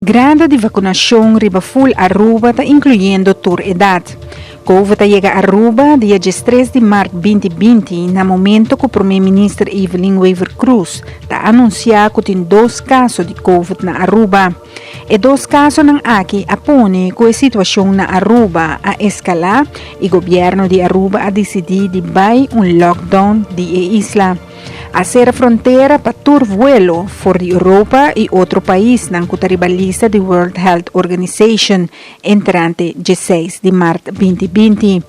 grado de vacunação riba full Aruba, incluindo toda idade. COVID chega a Aruba dia 13 de março de 2020, no momento que o primeiro-ministro Evelyn Weaver Cruz está anunciado que tem 2 casos de COVID na Aruba. E 2 casos não aqui apone que a situação na Aruba a escalar e o governo de Aruba a decidir de vai lockdown de isla. A ser a fronteira para todo vuelo fora de Europa e outro país na ribalista da World Health Organization entrante 16 de março de 2020.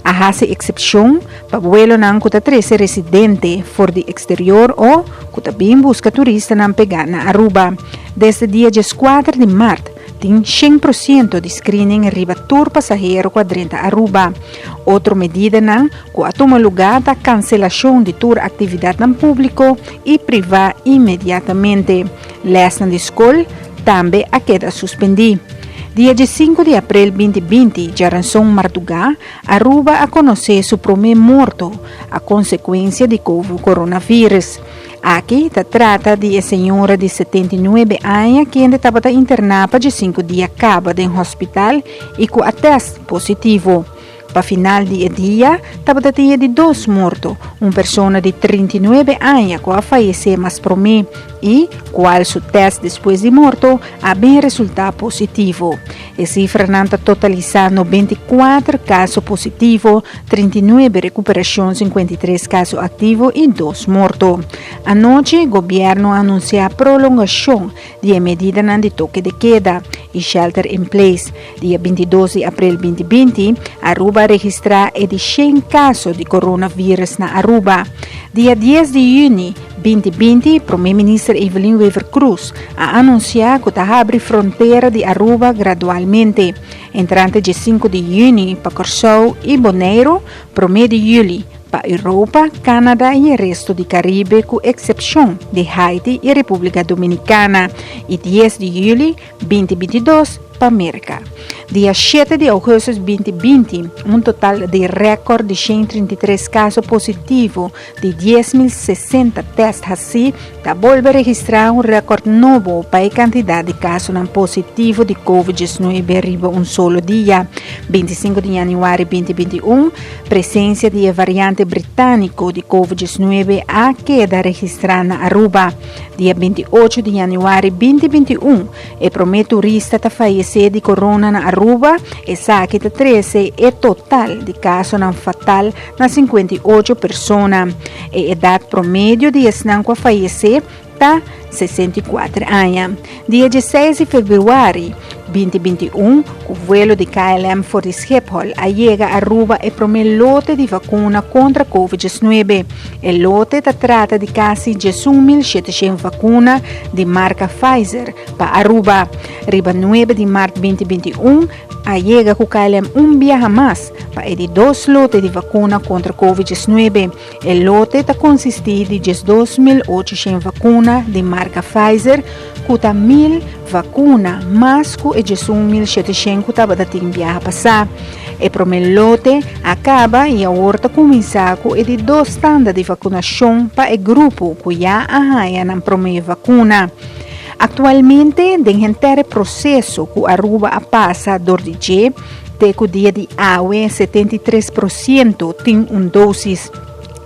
A essa exceção para vuelo na que 13 residente fora de exterior ou que também busca turista na pegar na Aruba. Desde dia 14 de março, tem 100% de screening riba todo passageiro quadrante Aruba. Outra medida que toma lugar da cancelação de toda atividade no público e privada imediatamente. Les na escola também a queda suspendida. Dia 5 de abril de 2020, Jaranson Martugá, Aruba a conhecer seu primeiro morto, a consequência de coronavírus. Aqui se trata de uma senhora de 79 anos que ainda estava internada por 5 dias acaba em hospital e com a teste positivo. Para final de dia, estava de 2 mortos, uma pessoa de 39 anos que faleceu mais por mim e qual seu teste depois de morto a bem resultado positivo. A cifra está totalizando 24 casos positivos, 39 recuperações, 53 casos ativos e 2 mortos. Anoche, o governo anunciou a prolongação de medida de toque de queda e shelter in place. Dia 22 de abril de 2020, Aruba registra de 100 casos de coronavírus na Aruba. Dia 10 de junho de 2020, o primeiro-ministro Evelyn Weaver Cruz a anunciado que abre fronteira de Aruba gradualmente. Entrante de 5 de junho para Curaçao e Bonaire, 1 de julho para Europa, Canadá e o resto do Caribe, com exceção de Haiti e República Dominicana, e 10 de julho de 2022 para a América. Dia 7 de agosto de 2020, um total de recorde de 133 casos positivos de 10.060 testes assim, está volve a registrar um recorde novo para a quantidade de casos não positivos de Covid-19 arriba um solo dia. 25 de janeiro de 2021, presença de variante britânico de Covid-19 a queda registrada na Aruba. Dia 28 de janeiro de 2021, o primeiro turista está falecido de corona na Aruba e saque de 13 e total de casos não fatal na 58 pessoas. A idade promédio de esnan que falecer está 64 anos. Dia 16 de fevereiro de 2021, o vuelo de KLM for Schiphol chega a Aruba e primeiro lote de vacuna contra Covid-19. O lote trata de quase 11.700 vacunas de marca Pfizer para Aruba. Riba 9 de março de 2021, chega com o KLM viaja mais para de 2 lotes de vacuna contra Covid-19. O lote consiste de 2.800 vacunas de marca Pfizer, custa 1.000 vacunas, mais que 1.700 que estava a viajar passar. O primeiro lote acaba e a outra começa com de 2 tandas de vacinação para o grupo que já arranha na primeira vacuna. Atualmente, dentro do processo que a Aruba passa desde o dia de hoje, 73% tem doses,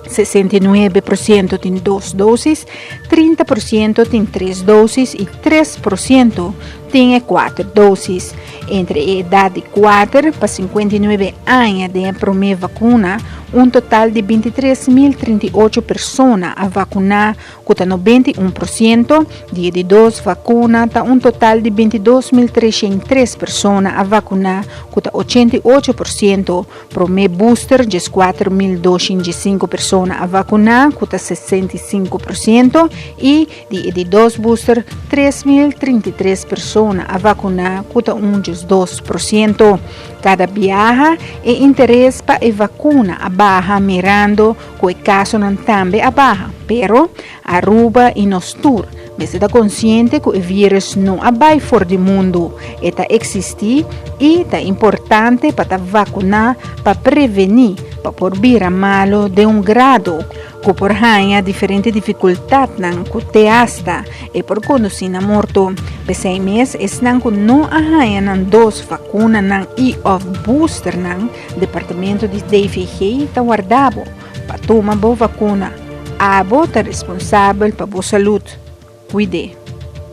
69% tem 2 doses, 30% tem 3 doses e 3% tem 4 doses. Entre a idade de 4 para 59 anos da primeira vacuna, um total de 23.038 pessoas a vacunar, com 91%, de 2 vacunas, um total de 22.303 pessoas a vacunar, com 88%, primeiro booster, 4.205 pessoas a vacunar, com 65%, e de 2 booster, 3.033 pessoas a vacunar, com 2%. Cada viaja e interesse para a vacuna a barra mirando que o caso não também a barra, pero Aruba e nós tour, mas está consciente que o vírus não vai fora do mundo, está existir e está importante para vacunar para prevenir, para por vir a malo de grado que por hanya diferente dificuldade nang kute hasta e por conduzir na morto. Pesei mes es nang ku no ahaya nang dos vacuna nang e-of booster nang departamento de DFG ta guardabo pa toma bo vacuna. Abo ta responsável pa bo saúde. Cuide.